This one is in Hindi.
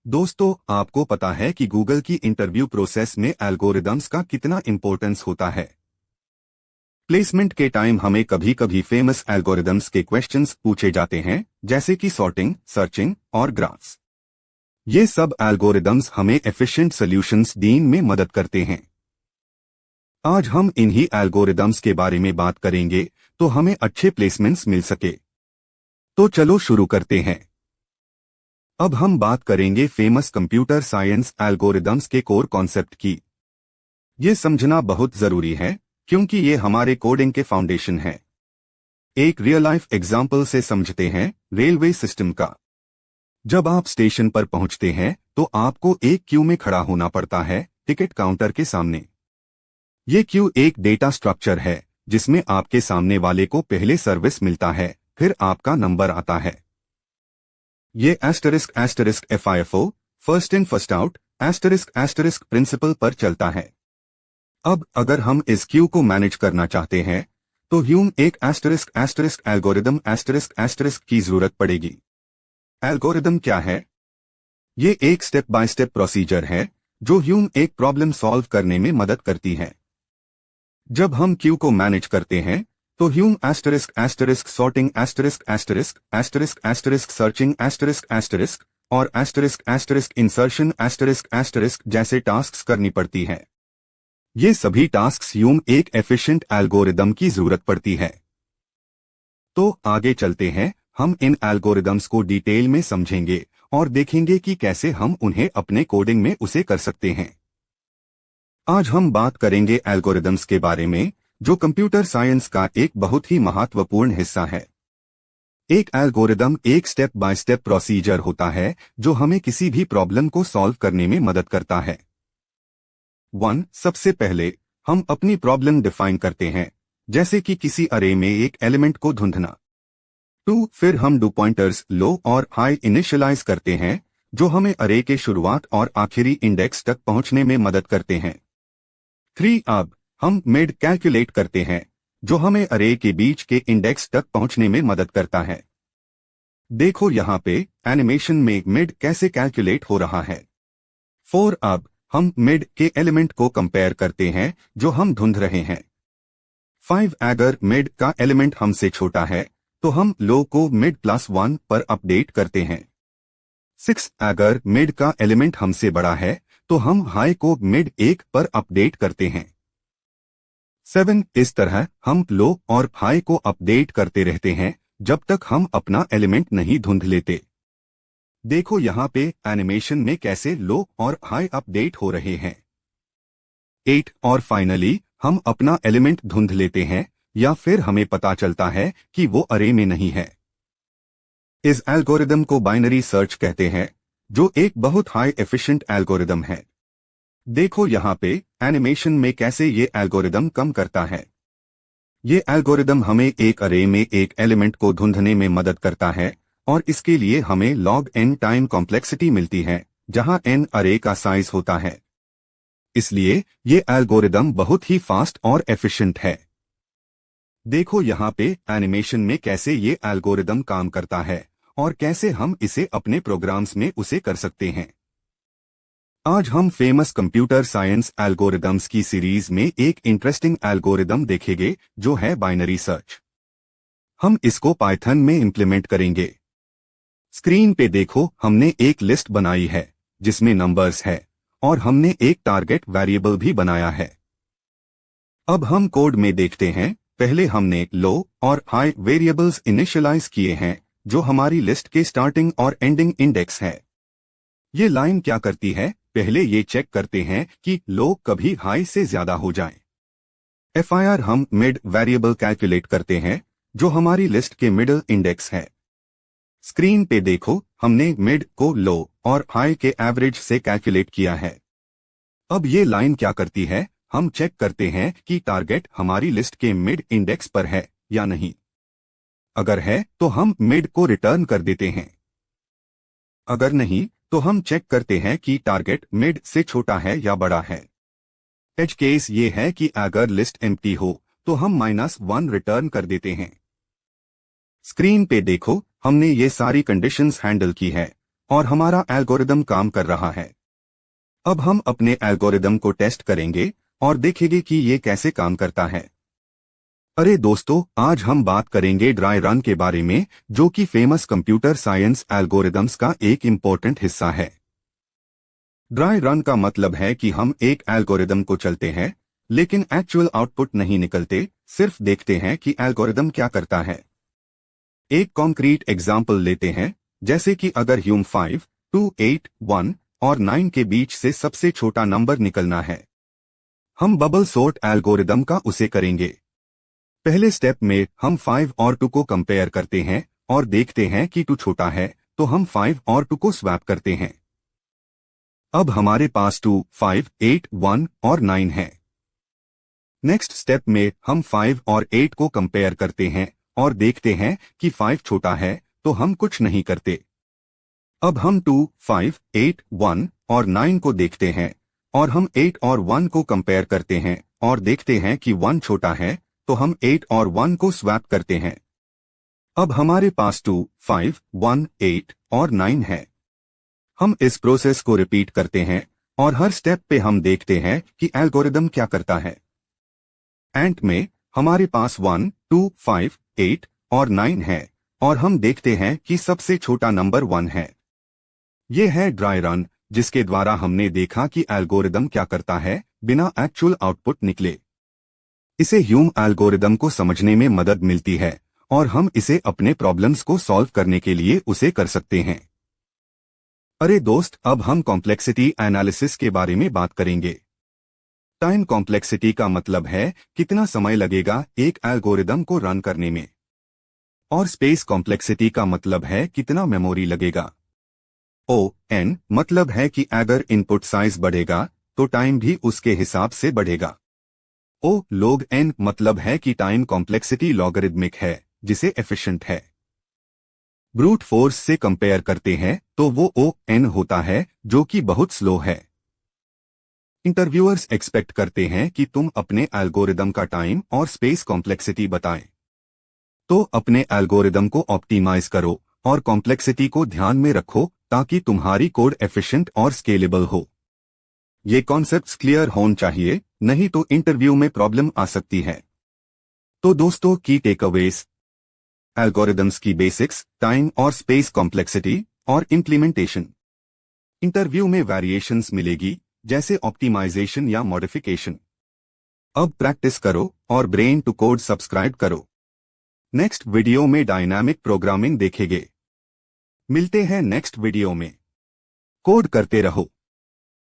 दोस्तों, आपको पता है कि गूगल की इंटरव्यू प्रोसेस में एल्गोरिदम्स का कितना इंपॉर्टेंस होता है। प्लेसमेंट के टाइम हमें कभी कभी फेमस एल्गोरिदम्स के क्वेश्चंस पूछे जाते हैं, जैसे कि सॉर्टिंग, सर्चिंग और ग्राफ्स। ये सब एल्गोरिदम्स हमें एफिशिएंट सॉल्यूशंस देने में मदद करते हैं। आज हम इन्हीं एल्गोरिदम्स के बारे में बात करेंगे तो हमें अच्छे प्लेसमेंट्स मिल सके। तो चलो शुरू करते हैं। अब हम बात करेंगे फेमस कंप्यूटर साइंस एल्गोरिदम्स के कोर कॉन्सेप्ट की। ये समझना बहुत जरूरी है क्योंकि ये हमारे कोडिंग के फाउंडेशन है। एक रियल लाइफ एग्जाम्पल से समझते हैं रेलवे सिस्टम का। जब आप स्टेशन पर पहुंचते हैं तो आपको एक क्यू में खड़ा होना पड़ता है, टिकट काउंटर के सामने। ये क्यू एक डेटा स्ट्रक्चर है जिसमें आपके सामने वाले को पहले सर्विस मिलता है, फिर आपका नंबर आता है। ये *** FIFO, first in first out *** principle पर चलता है। अब अगर हम इस क्यू को मैनेज करना चाहते हैं तो ह्यूम एक *** एल्गोरिदम *** की जरूरत पड़ेगी। एल्गोरिदम क्या है? ये एक स्टेप बाय स्टेप प्रोसीजर है जो ह्यूम एक प्रॉब्लम सॉल्व करने में मदद करती है। जब हम क्यू को मैनेज करते हैं तो ह्यूम *** सॉर्टिंग *** सर्चिंग *** और इंसर्शन *** जैसे टास्क्स करनी पड़ती है। ये सभी टास्क्स ह्यूम एक एफिशिएंट एल्गोरिदम की जरूरत पड़ती है। तो आगे चलते हैं, हम इन एल्गोरिदम्स को डिटेल में समझेंगे और देखेंगे कि कैसे हम उन्हें अपने कोडिंग में उसे कर सकते हैं। आज हम बात करेंगे एल्गोरिदम्स के बारे में, जो कंप्यूटर साइंस का एक बहुत ही महत्वपूर्ण हिस्सा है। एक एल्गोरिदम एक स्टेप बाय स्टेप प्रोसीजर होता है जो हमें किसी भी प्रॉब्लम को सॉल्व करने में मदद करता है। 1. सबसे पहले हम अपनी प्रॉब्लम डिफाइन करते हैं, जैसे कि किसी अरे में एक एलिमेंट को ढूंढना। 2. फिर हम डू पॉइंटर्स लो और हाई इनिशियलाइज करते हैं, जो हमें अरे के शुरुआत और आखिरी इंडेक्स तक पहुंचने में मदद करते हैं। 3. अब हम मिड कैलकुलेट करते हैं, जो हमें अरे के बीच के इंडेक्स तक पहुंचने में मदद करता है। देखो यहाँ पे एनिमेशन में मिड कैसे कैलकुलेट हो रहा है। 4. अब हम मिड के एलिमेंट को कंपेयर करते हैं जो हम ढूंढ रहे हैं। 5. अगर मिड का एलिमेंट हमसे छोटा है तो हम लो को मिड +1 पर अपडेट करते हैं। 6. अगर मिड का एलिमेंट हमसे बड़ा है तो हम हाई को मिड 1 पर अपडेट करते हैं। 7. इस तरह हम लो और हाई को अपडेट करते रहते हैं जब तक हम अपना एलिमेंट नहीं ढूंढ लेते। देखो यहाँ पे एनिमेशन में कैसे लो और हाई अपडेट हो रहे हैं। 8. और फाइनली हम अपना एलिमेंट ढूंढ लेते हैं या फिर हमें पता चलता है कि वो अरे में नहीं है। इस एल्गोरिदम को बाइनरी सर्च कहते हैं, जो एक बहुत हाई एफिशिएंट एल्गोरिदम है। देखो यहाँ पे एनिमेशन में कैसे ये एल्गोरिदम कम करता है। ये एल्गोरिदम हमें एक अरे में एक एलिमेंट को ढूंढने में मदद करता है और इसके लिए हमें log n टाइम कॉम्प्लेक्सिटी मिलती है, जहां n अरे का साइज होता है। इसलिए ये एल्गोरिदम बहुत ही फास्ट और एफिशिएंट है। देखो यहाँ पे एनिमेशन में कैसे ये एल्गोरिदम काम करता है और कैसे हम इसे अपने प्रोग्राम्स में उसे कर सकते हैं। आज हम फेमस कंप्यूटर साइंस एल्गोरिदम्स की सीरीज में एक इंटरेस्टिंग एल्गोरिदम देखेंगे, जो है बाइनरी सर्च। हम इसको पाइथन में इंप्लीमेंट करेंगे। स्क्रीन पे देखो, हमने एक लिस्ट बनाई है जिसमें नंबर्स है और हमने एक टारगेट वेरिएबल भी बनाया है। अब हम कोड में देखते हैं। पहले हमने लो और हाई वेरिएबल्स इनिशियलाइज किए हैं, जो हमारी लिस्ट के स्टार्टिंग और एंडिंग इंडेक्स है। ये लाइन क्या करती है? पहले ये चेक करते हैं कि लो कभी हाई से ज्यादा हो जाए। FIR हम मिड वेरिएबल कैलकुलेट करते हैं, जो हमारी लिस्ट के मिडल इंडेक्स है। स्क्रीन पे देखो, हमने मिड को लो और हाई के एवरेज से कैलकुलेट किया है। अब ये लाइन क्या करती है? हम चेक करते हैं कि टारगेट हमारी लिस्ट के मिड इंडेक्स पर है या नहीं। अगर है तो हम मिड को रिटर्न कर देते हैं। अगर नहीं तो हम चेक करते हैं कि टारगेट मिड से छोटा है या बड़ा है। एज केस ये है कि अगर लिस्ट एम्प्टी हो तो हम -1 रिटर्न कर देते हैं। स्क्रीन पे देखो, हमने ये सारी कंडीशंस हैंडल की है। और हमारा एल्गोरिदम काम कर रहा है। अब हम अपने एल्गोरिदम को टेस्ट करेंगे और देखेंगे कि ये कैसे काम करता है। अरे दोस्तों, आज हम बात करेंगे ड्राई रन के बारे में, जो कि फेमस कंप्यूटर साइंस एल्गोरिदम्स का एक इम्पोर्टेंट हिस्सा है। ड्राई रन का मतलब है कि हम एक एल्गोरिदम को चलते हैं, लेकिन एक्चुअल आउटपुट नहीं निकलते, सिर्फ देखते हैं कि एल्गोरिदम क्या करता है। एक कॉन्क्रीट एग्जाम्पल लेते हैं, जैसे कि अगर ह्यूम 5, 2, 8, 1 और 9 के बीच से सबसे छोटा नंबर निकलना है, हम बबल सॉर्ट एल्गोरिदम का उसे करेंगे। पहले स्टेप में हम 5 और 2 को कंपेयर करते हैं और देखते हैं कि 2 छोटा है, तो हम 5 और 2 को स्वैप करते हैं। अब हमारे पास 2, 5, 8, 1 और 9 है। नेक्स्ट स्टेप में हम 5 और 8 को कंपेयर करते हैं और देखते हैं कि 5 छोटा है, तो हम कुछ नहीं करते। अब हम 2, 5, 8, 1 और 9 को देखते हैं और हम 8 और 1 को कंपेयर करते हैं और देखते हैं कि 1 छोटा है, तो हम 8 और 1 को स्वैप करते हैं। अब हमारे पास 2, 5, 1, 8 और 9 है। हम इस प्रोसेस को रिपीट करते हैं और हर स्टेप पे हम देखते हैं कि एल्गोरिदम क्या करता है। एंड में हमारे पास 1, 2, 5, 8 और 9 है और हम देखते हैं कि सबसे छोटा नंबर 1 है। ये है ड्राई रन, जिसके द्वारा हमने देखा कि एल्गोरिदम क्या करता है बिना एक्चुअल आउटपुट निकले। इसे ह्यूम एल्गोरिदम को समझने में मदद मिलती है और हम इसे अपने प्रॉब्लम्स को सॉल्व करने के लिए उसे कर सकते हैं। अरे दोस्त, अब हम कॉम्प्लेक्सिटी एनालिसिस के बारे में बात करेंगे। टाइम कॉम्प्लेक्सिटी का मतलब है कितना समय लगेगा एक एल्गोरिदम को रन करने में, और स्पेस कॉम्प्लेक्सिटी का मतलब है कितना मेमोरी लगेगा। O(n) मतलब है कि अगर इनपुट साइज बढ़ेगा तो टाइम भी उसके हिसाब से बढ़ेगा। O(log(n) मतलब है कि टाइम कॉम्प्लेक्सिटी लॉगरिदमिक है, जिसे एफिशिएंट है। ब्रूट फोर्स से कंपेयर करते हैं तो वो O(n) होता है, जो कि बहुत स्लो है। इंटरव्यूअर्स एक्सपेक्ट करते हैं कि तुम अपने एल्गोरिदम का टाइम और स्पेस कॉम्प्लेक्सिटी बताएं। तो अपने एल्गोरिदम को ऑप्टिमाइज करो और कॉम्प्लेक्सिटी को ध्यान में रखो ताकि तुम्हारी कोड एफिशिएंट और स्केलेबल हो। ये कॉन्सेप्ट्स क्लियर होने चाहिए, नहीं तो इंटरव्यू में प्रॉब्लम आ सकती है। तो दोस्तों, की टेकअवेज: एल्गोरिदम्स की बेसिक्स, टाइम और स्पेस कॉम्प्लेक्सिटी और इम्प्लीमेंटेशन। इंटरव्यू में वेरिएशंस मिलेगी, जैसे ऑप्टिमाइजेशन या मॉडिफिकेशन। अब प्रैक्टिस करो और ब्रेन टू कोड सब्सक्राइब करो। नेक्स्ट वीडियो में डायनामिक प्रोग्रामिंग देखेंगे। मिलते हैं नेक्स्ट वीडियो में। कोड करते रहो।